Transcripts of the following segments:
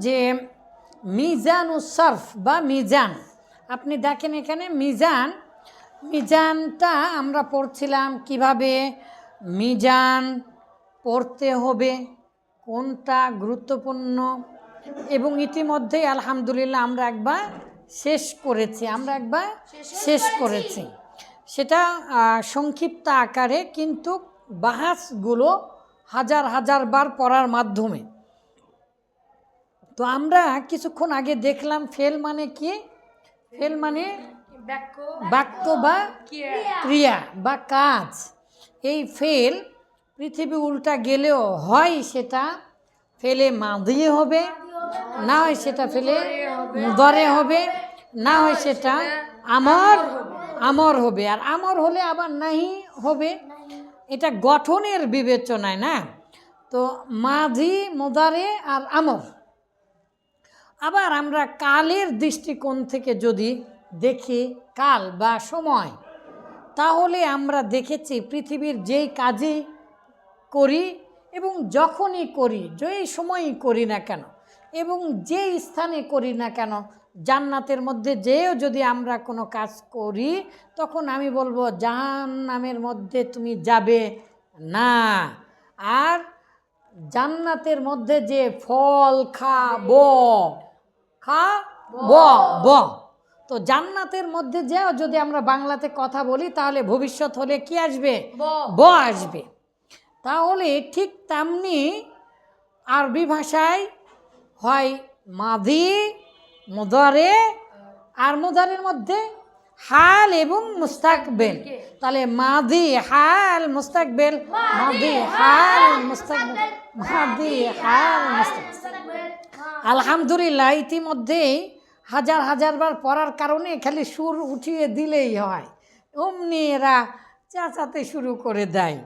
যে মিজানুস-সরফ বা মিজান। আপনি দেখেন এখানে মিজানটা আমরা পড়ছিলাম কিভাবে মিজান পড়তে হবে, কোনটা গুরুত্বপূর্ণ, এবং ইতিমধ্যেই আলহামদুলিল্লাহ আমরা একবার শেষ করেছি। সেটা সংক্ষিপ্ত আকারে, কিন্তু বাহাসগুলো হাজার বার পড়ার মাধ্যমে। তো আমরা কিছুক্ষণ আগে দেখলাম ফেল মানে কি? ফেল মানে বাক্য বা ক্রিয়া বা কাজ। এই ফেল পৃথিবী উল্টা গেলেও হয় সেটা ফেলে মাদি হবে, না হয় সেটা ফেলে মুদারে হবে, না হয় সেটা আমর হবে। আর আমর হলে আবার নাহি হবে, এটা গঠনের বিবেচনায় না। তো মাঝি, মুদারে আর আমর। আবার আমরা কালের দৃষ্টিকোণ থেকে যদি দেখি কাল বা সময়, তাহলে আমরা দেখেছি পৃথিবীর যেই কাজই করি এবং যখনই করি, যেই সময়ই করি না কেন এবং যেই স্থানে করি না কেন, জান্নাতের মধ্যে যেও যদি আমরা কোনো কাজ করি, তখন আমি বলবো জাহান্নামের মধ্যে তুমি যাবে না। আর জান্নাতের মধ্যে যে ফল খাবো, তো জান্নাতের মধ্যে যেও যদি আমরা বাংলাতে কথা বলি, তাহলে ভবিষ্যৎ হলে কি আসবে? ব আসবে। তাহলে ঠিক তেমনি আরবি ভাষায় হয় মাদি, মুদারে, আর মুদারের মধ্যে হাল এবং মুস্তাকবেল। তাহলে মাদি, হাল, মুস্তাকবেল, মাদি, হাল, মুস্তাকবেল, মাদি, হাল, মুস্তাকবেল। আলহামদুলিল্লাহ ইতিমধ্যেই হাজার বার পড়ার কারণে খালি সুর উঠিয়ে দিলেই হয়, অমনি এরা চেঁচাতে শুরু করে দেয়।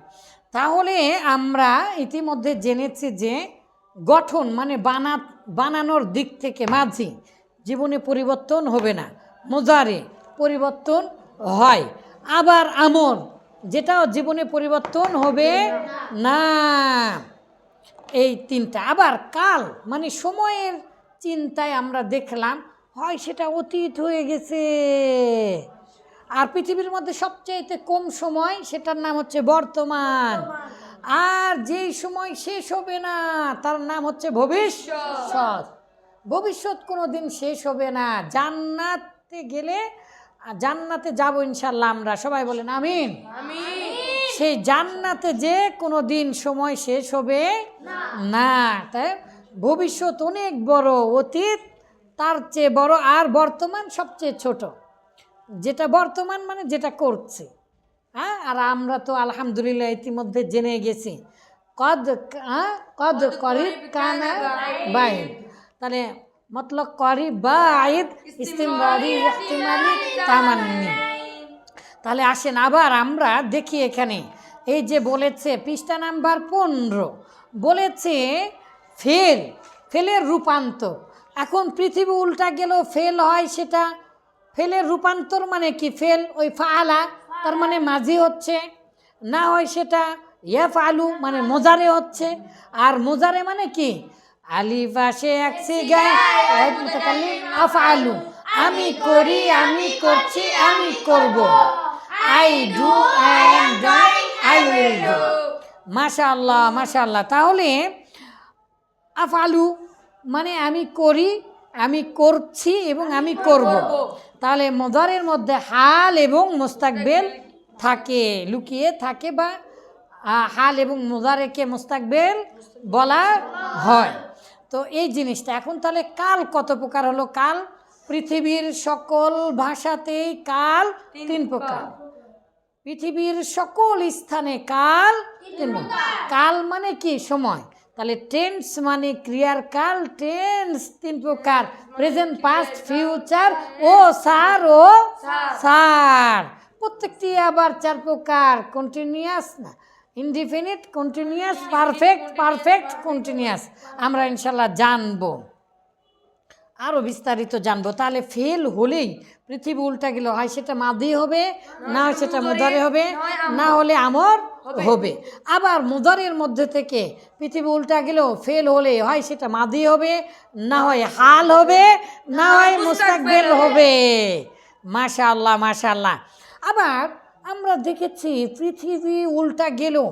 তাহলে আমরা ইতিমধ্যে জেনেছি যে গঠন মানে বানানোর দিক থেকে মাঝি জীবনে পরিবর্তন হবে না, মুদারে পরিবর্তন হয়, আবার আমর যেটাও জীবনে পরিবর্তন হবে না। এই তিনটা। আবার কাল মানে সময়ের চিন্তায় আমরা দেখলাম হয় সেটা অতীত হয়ে গেছে, আর পৃথিবীর মধ্যে সবচেয়ে কম সময়, সেটার নাম হচ্ছে বর্তমান। আর যেই সময় শেষ হবে না তার নাম হচ্ছে ভবিষ্যৎ। ভবিষ্যৎ কোনো দিন শেষ হবে না। জান্নাতে গেলে, জান্নাতে যাব ইনশাল্লাহ আমরা, সবাই বলেন আমিন। সেই জান্নাতে যে কোনো দিন সময় শেষ হবে না। তাই ভবিষ্যৎ অনেক বড়, অতীত তার চেয়ে বড়, আর বর্তমান সবচেয়ে ছোট। যেটা বর্তমান মানে যেটা করছে, হ্যাঁ। আর আমরা তো আলহামদুলিল্লাহ ইতিমধ্যে জেনে গেছি কদ করিব কানা বাইদ। তাহলে মতলব করিব বাইদ, ইস্তিমরারি, ইহতিমালি, তামান্নি। তাহলে আসেন আবার আমরা দেখি এখানে এই যে বলেছে পৃষ্ঠা নাম্বার 15 বলেছে ফেলের রূপান্তর। এখন পৃথিবী উল্টা গেল ফেল হয়, সেটা ফেলের রূপান্তর মানে কি? ফেল ওই ফাআলা তার মানে মাঝি হচ্ছে, না হয় সেটা ইয়াফআলু মানে মুজারে হচ্ছে। আর মুজারে মানে কি? আলিফ আসে এক সিগায় মুতাকাল্লিম আফআলু, আমি করি, আমি করছি, আমি করব। I do, I am doing, I will do. মাশাআল্লাহ মাশাআল্লাহ। তাহলে আফআলু মানে আমি করি, আমি করছি এবং আমি করব। তাহলে মুদারের মধ্যে হাল এবং মুস্তাকবেল থাকে, লুকিয়ে থাকে, বা হাল এবং মুদারেকে মুস্তাকবেল বলা হয়। তো এই জিনিসটা এখন তাহলে কাল কত প্রকার হলো? কাল পৃথিবীর সকল ভাষাতেই কাল 3 প্রকার। পৃথিবীর সকল স্থানে কাল 3 প্রকার। কাল মানে কি? সময়। তাহলে টেন্স মানে ক্রিয়ার কাল, টেন্স 3 প্রকার, প্রেজেন্ট, পাস্ট, ফিউচার ও সার। প্রত্যেকটি আবার 4 প্রকার, কন্টিনিউয়াস না, ইনডিফিনিট, কন্টিনিউয়াস, পারফেক্ট কন্টিনিউয়াস। আমরা ইনশাল্লাহ জানবো, আরও বিস্তারিত জানবো। তাহলে ফেল হলেই পৃথিবী উল্টা গেল, হয় সেটা মাদি হবে, না হয় সেটা মুদারে হবে, না হলে আমর হবে। আবার মুদারের মধ্যে থেকে পৃথিবী উল্টা গেলেও ফেল হলে হয় সেটা মাদি হবে, না হয় হাল হবে, না হয় মুস্তাকবিল হবে। মাশাআল্লাহ মাশাআল্লাহ। আবার আমরা দেখেছি পৃথিবী উল্টা গেলেও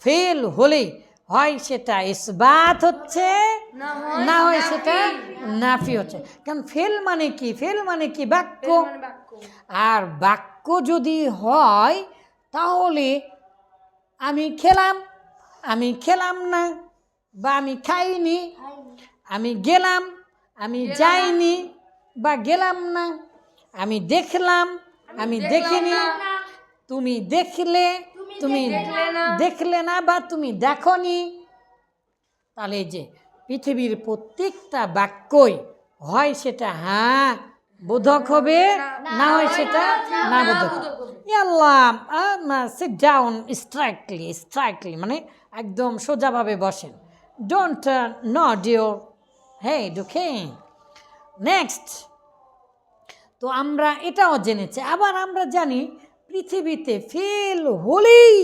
ফেল হলে হয় সেটা ইসবাত হচ্ছে, না হয় সেটা নাফি হচ্ছে। কারণ ফেল মানে কি? ফেল মানে কি? বাক্য। আর বাক্য যদি হয় তাহলে আমি খেলাম, আমি খেলাম না, বা আমি খাইনি, আমি গেলাম, আমি যাইনি, বা গেলাম না, আমি দেখলাম, আমি দেখিনি, তুমি দেখলে, তুমি দেখলে না, বা তুমি দেখনি। তাহলে যে পৃথিবীর প্রত্যেকটা বাক্যই হয় সেটা হ্যাঁ বোধক হবে, না হয় সেটা না বোধক। সিট ডাউন স্ট্রাইকলি মানে একদম সোজাভাবে বসেন। Don't nod your head, okay? Next, তো আমরা এটাও জেনেছি। আবার আমরা জানি পৃথিবীতে ফেল হলেই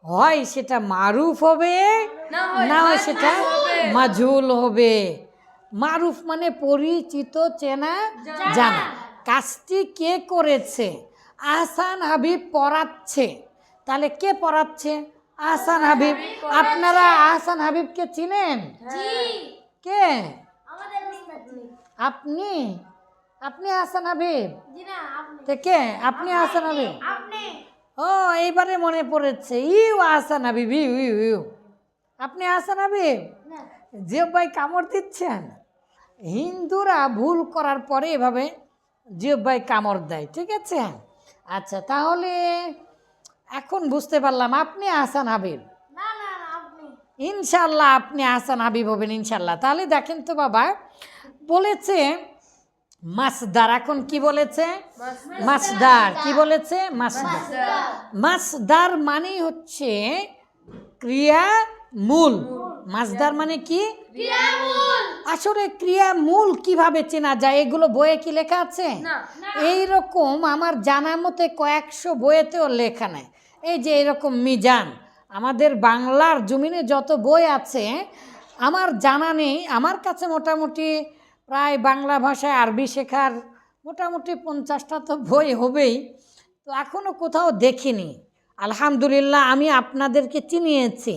হয় সেটা মারুফ হবে, না হয় সেটা মাজহুল হবে। মারুফ মানে পরিচিত, চেনা জানা। কাজটি কে করেছে? আহসান হাবিব পড়াচ্ছে। তাহলে কে পড়াচ্ছে? আহসান হাবিব। আপনারা আহসান হাবিবকে চিনেন? কে? আপনি? আপনি আহসান হাবিব? কে? আপনি আহসান হাবিব? ও, এইবারে মনে পড়েছে। You Ahsan Habib, you you you. আপনি আহসান হাবিব? জিয়ব ভাই কামড় দিচ্ছেন। হিন্দুরা ভুল করার পরে এভাবে জিয়ব ভাই কামড় দেয়, ঠিক আছে? আচ্ছা, তাহলে এখন বুঝতে পারলাম আপনি আহসান হাবিব। ইনশাল্লাহ আপনি আহসান হাবিব হবেন ইনশাল্লাহ। তাহলে দেখেন তো বাবা, বলেছে মাসদার। এখন কি বলেছে? মাসদার। কি বলেছে? মাসদার। মাসদার মানে হচ্ছে ক্রিয়া মূল। মাসদার মানে কি? আসলে ক্রিয়া মূল কিভাবে চেনা যায়? এগুলো বইয়ে কি লেখা আছে? এইরকম আমার জানা মতে কয়েকশো বইয়েতেও লেখা নাই। এই যে এরকম মিজান, আমাদের বাংলার জমিনে যত বই আছে আমার জানা নেই। আমার কাছে মোটামুটি প্রায় বাংলা ভাষায় আরবি শেখার মোটামুটি 50টা তো বই হবেই। তো এখনও কোথাও দেখিনি। আলহামদুলিল্লাহ আমি আপনাদেরকে চিনিয়েছি।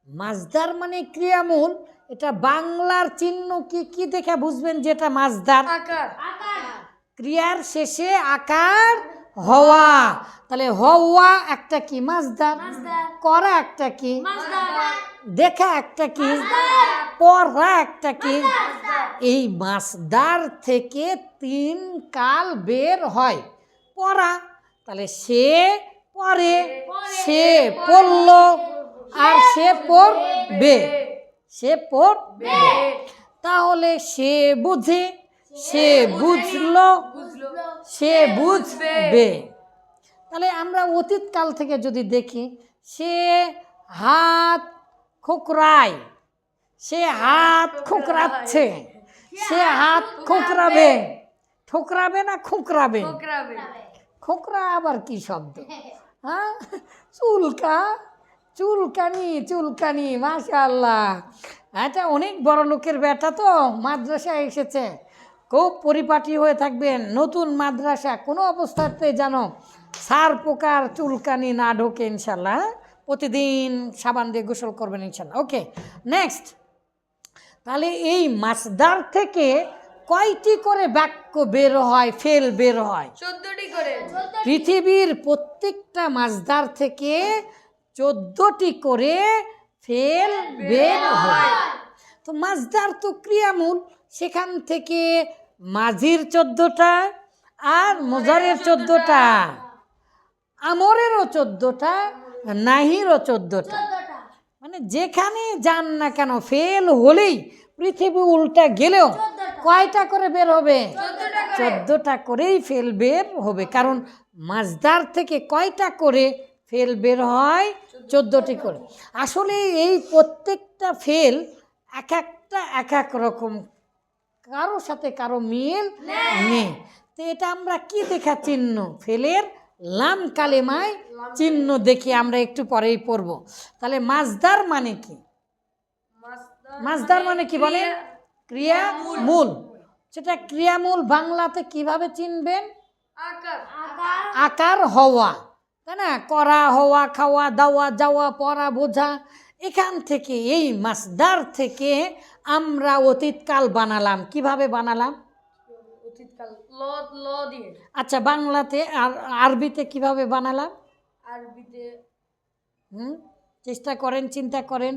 মাসদার মানে ক্রিয়ামূল। এটা বাংলার চিহ্ন কি কি দেখে বুঝবেন যেটা মাসদার? ক্রিয়ার শেষে আকার হওয়া। তাহলে হওয়া একটা কি? মাসদার। করা একটা কি? দেখা একটা কি? পড়া একটা কি? এই মাসদার থেকে 3 কাল বের হয়। পড়া, তাহলে সে পড়ে, সে পড়ল, আর সে পড়বে, সে পড়বে। তাহলে সে বুঝে, সে বুঝলো, সে বুঝবে। তাহলে আমরা অতীত কাল থেকে যদি দেখি, সে হাত খোকরায়, সে হাত খোকরাচ্ছে, সে হাত খোকরাবে। ঠোকরাবে না খোকরাবে? খোকরা আবার কি শব্দ? হ্যাঁ, চুলকা, চুলকানি, চুলকানি। মাশাআল্লাহ, এটা অনেক বড় লোকের বেটা তো মাদ্রাসায় এসেছে। খুব পরিপাটি হয়ে থাকবেন। নতুন মাদ্রাসা, কোনো অবস্থাতে যেন সার পোকার চুলকানি না ঢোকে ইনশাল্লাহ। প্রতিদিন সাবান দিয়ে গোসল করবেন ইনশাল্লাহ। ওকে, নেক্সট। তাহলে এই মাসদার থেকে কয়টি করে বাক্য বের হয়, ফেল বের হয়? 14টি করে। পৃথিবীর প্রত্যেকটা মাসদার থেকে 14টি করে ফেল বের হয়। তো মাসদার তো ক্রিয়ামূল, সেখান থেকে মাজির 14টা, আর মুজারের 14টা, আমরেরও 14টা, নাহিরও 14টা। মানে যেখানে যান না কেন ফেল হলেই পৃথিবী উল্টা গেলেও কয়টা করে বের হবে? 14টা করেই ফেল বের হবে। কারণ মাসদার থেকে কয়টা করে ফেল বের হয়? 14টি করে। আসলে এই প্রত্যেকটা ফেল এক একটা এক এক রকম, কারোর সাথে কারো মিল নেই। তো এটা আমরা কি দেখা চিহ্ন? ফেলের লাম কালেমায় চিহ্ন দেখি আমরা একটু পরেই পড়ব। তাহলে মাজদার মানে কি? মাজদার মানে কি বলেন? ক্রিয়া মূল। সেটা ক্রিয়ামূল বাংলাতে কিভাবে চিনবেন? আকার হওয়া, তাই না? করা, হওয়া, খাওয়া, দাওয়া, যাওয়া, পড়া, বোঝা। এখান থেকে এই মাজদার থেকে আমরা অতীতকাল বানালাম। কিভাবে বানালাম? অতীতকাল ল দিয়ে। আচ্ছা, বাংলাতে আর আরবিতে কিভাবে বানালাম? আরবিতে চেষ্টা করেন, চিন্তা করেন।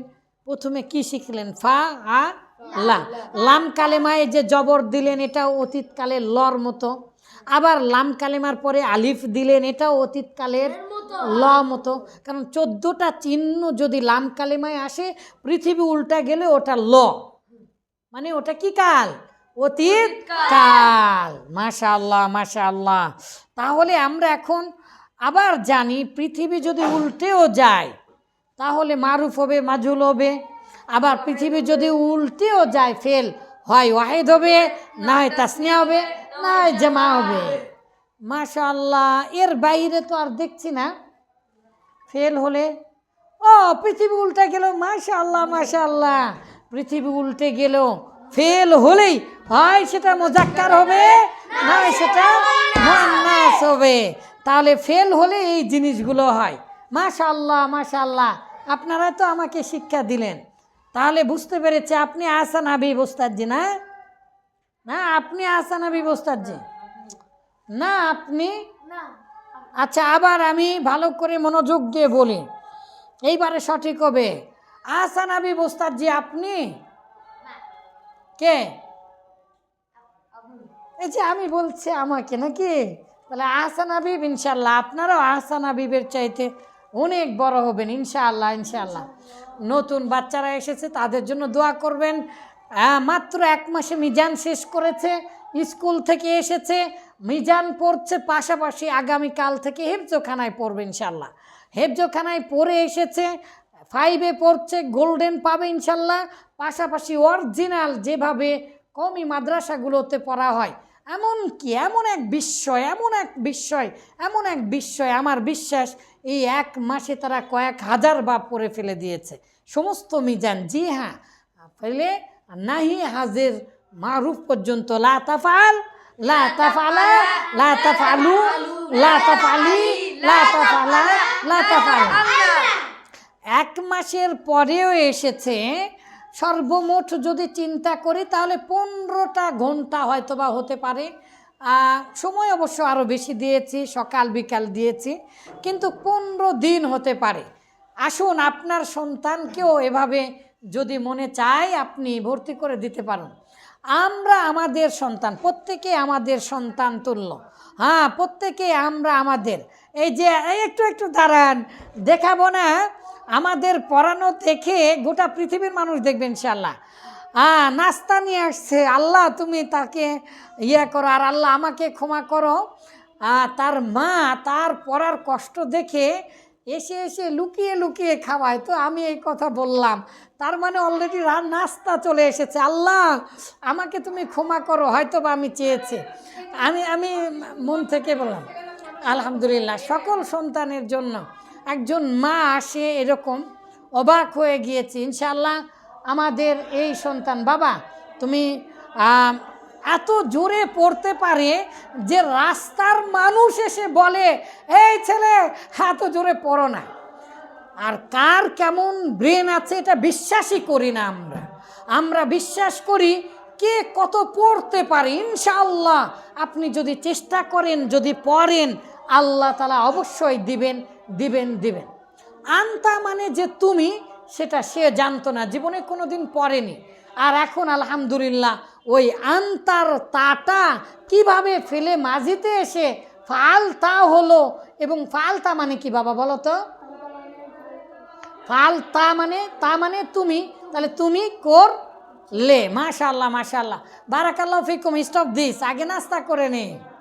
প্রথমে কি শিখলেন? ফা আ লা। লাম কালেমায় যে জবর দিলেন এটা অতীতকালের লর মতো। আবার লাম কালেমার পরে আলিফ দিলেন, এটাও অতীতকালের ল মতো। কারণ 14টা চিহ্ন যদি লাম কালেমায় আসে, পৃথিবী উল্টা গেলে ওটা ল, মানে ওটা কি কাল? অতীত কাল। মাশাআল্লাহ, মাশাআল্লাহ। তাহলে আমরা এখন আবার জানি পৃথিবী যদি উল্টেও যায় তাহলে মারুফ হবে, মাজুল হবে। আবার পৃথিবী যদি উল্টেও যায় ফেল হয় ওয়াহিদ হবে, না হয় তাসনিয়া হবে, না হয় জামা হবে। মাশাআল্লাহ। এর বাইরে তো আর দেখছি না। ফেল হলে ও পৃথিবী উল্টে গেল, মাশাআল্লাহ, মাশাআল্লাহ। পৃথিবী উল্টে গেল, ফেল হলেই হয় সেটা মুজাক্কার হবে, না হয় সেটা মুয়ান্নাস হবে। তাহলে ফেল হলে এই জিনিসগুলো হয়। মাশাআল্লাহ, মাশাআল্লাহ। আপনারা তো আমাকে শিক্ষা দিলেন। তাহলে বুঝতে পেরেছে আপনি আহসান হাবিব ওস্তাদজি, না? না, আপনি আহসান হাবিব ওস্তাদজি না, আপনি। আচ্ছা, আবার আমি ভালো করে মনোযোগ দিয়ে বলি, এইবারে সঠিক হবে। আহসান হাবিব ওস্তাদজি আপনি? কে? এই যে আমি বলছি আমাকে, নাকি? তাহলে আহসান হাবিব ইনশাল্লাহ। আপনারাও আহসান হাবিবের চাইতে অনেক বড় হবেন ইনশাআল্লাহ, ইনশাআল্লাহ। নতুন বাচ্চারা এসেছে, তাদের জন্য দোয়া করবেন। মাত্র 1 মাসে মিজান শেষ করেছে, স্কুল থেকে এসেছে, মিজান পড়ছে, পাশাপাশি আগামীকাল থেকে হেফজোখানায় পড়বে ইনশাল্লাহ। হেফজোখানায় পড়ে এসেছে, 5-এ পড়ছে, গোল্ডেন পাবে ইনশাল্লাহ। পাশাপাশি অরিজিনাল যেভাবে কওমি মাদ্রাসাগুলোতে পড়া হয়, এমনকি এমন এক বিস্ময়, এমন এক বিস্ময়, আমার বিশ্বাস এই 1 মাসে তারা কয়েক হাজার বাপ পড়ে ফেলে দিয়েছে সমস্ত মিজান। জি হ্যাঁ, ফেলে নাহি হাজের মারুফ পর্যন্ত। লা তাফআল, লা তাফআলা, লা তাফআলু, লা তাফআলি, লা তাফআলা, লা তাফআল। 1 মাসের পরেও এসেছে। সর্বমোট যদি চিন্তা করি তাহলে 15টা ঘন্টা হয়তো বা হতে পারে। সময় অবশ্য আরও বেশি দিয়েছি, সকাল বিকাল দিয়েছি, কিন্তু 15 দিন হতে পারে। আসুন, আপনার সন্তানকেও এভাবে যদি মনে চায় আপনি ভর্তি করে দিতে পারেন। আমরা আমাদের সন্তান, প্রত্যেকে আমাদের সন্তান তুল্য। হ্যাঁ, প্রত্যেকে আমরা আমাদের। এই যে একটু দাঁড়ান, দেখাবো না? আমাদের পড়ানো দেখে গোটা পৃথিবীর মানুষ দেখবে ইনশাল্লাহ। নাস্তা নিয়ে আসছে, আল্লাহ তুমি তাকে করো, আর আল্লাহ আমাকে ক্ষমা করো। তার মা তার পড়ার কষ্ট দেখে এসে এসে লুকিয়ে লুকিয়ে খাওয়ায়। তো আমি এই কথা বললাম, তার মানে অলরেডি নাস্তা চলে এসেছে। আল্লাহ আমাকে তুমি ক্ষমা করো, হয়তো বা আমি চেয়েছি। আমি মন থেকে বললাম আলহামদুলিল্লাহ। সকল সন্তানের জন্য একজন মা আসে এরকম, অবাক হয়ে গিয়েছি। ইনশাআল্লাহ আমাদের এই সন্তান, বাবা তুমি এত জোরে পড়তে পারে যে রাস্তার মানুষ এসে বলে, এই ছেলে এত জোরে পড়ো না। আর কার কেমন ব্রেন আছে এটা বিশ্বাসই করি না আমরা বিশ্বাস করি কে কত পড়তে পারে। ইনশাআল্লাহ আপনি যদি চেষ্টা করেন, যদি পড়েন, আল্লাহ তাআলা অবশ্যই দিবেন। আনতা মানে যে তুমি, সেটা সে জানতো না, জীবনে কোনো দিন পড়েনি। আর এখন আলহামদুলিল্লাহ ওই আনতার তাটা কিভাবে ফেলে মাঝিতে এসে ফালতা হলো। এবং ফালতা মানে কি বাবা বলো তো? ফালতা মানে তা মানে তুমি, তাহলে তুমি করলে। মাশাআল্লাহ, মাশাআল্লাহ, বারাকাল্লাহু ফিকুম। স্টপ দিস, আগে নাস্তা করে নে।